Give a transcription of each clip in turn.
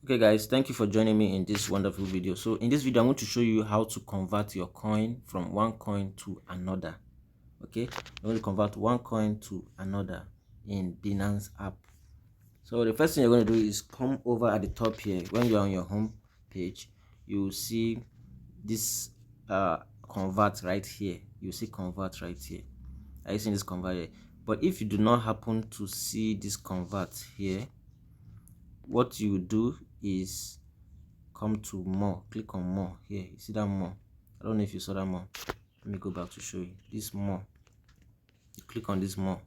Okay guys, thank you for joining me in this wonderful video. So in this video I'm going to show you how to convert your coin from one coin to another. Okay, I'm going to convert one coin to another in Binance app. So the first thing you're going to do is come over at the top here. When you're on your home page, you will see this convert right here. You see convert right here. Are you seeing this convert here? But if you do not happen to see this convert here, what you do is come to more, click on more here. You see that more? I don't know if you saw that more. Let me go back to show you this more. You click on this more.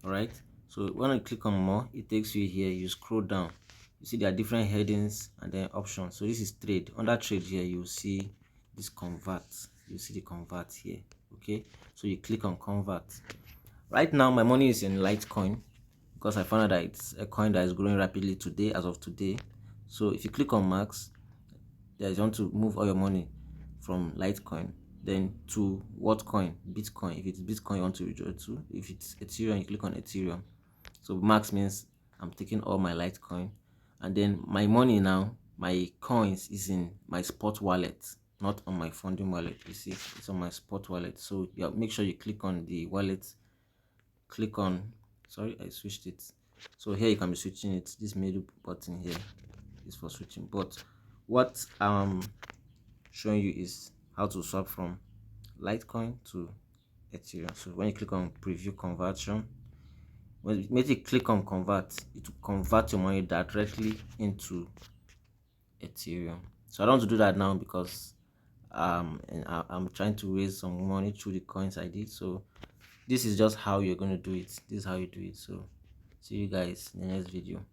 All right, so when you click on more, it takes you here. You scroll down, you see there are different headings and then options. So this is trade. Under trade here, you see this convert. You see the convert here. Okay, so you click on convert. Right now my money is in Litecoin because I found out that it's a coin that is growing rapidly today, as of today. So if you click on max, you want to move all your money from Litecoin then to what coin? Bitcoin. If it's Bitcoin you want to withdraw to. If it's Ethereum, you click on Ethereum. So max means I'm taking all my Litecoin, and then my money now, my coins is in my spot wallet, not on my funding wallet. You see, it's on my spot wallet. So yeah, make sure you click on the wallet, click on, sorry, I switched it. So here you can be switching it. This middle button here is for switching, but what showing you is how to swap from Litecoin to Ethereum. So when you click on preview conversion, when you click on convert, it will convert your money directly into Ethereum. So I don't want to do that now because and I'm trying to raise some money through the coins I did. So this is just how you're going to do it. This is how you do it. So see you guys in the next video.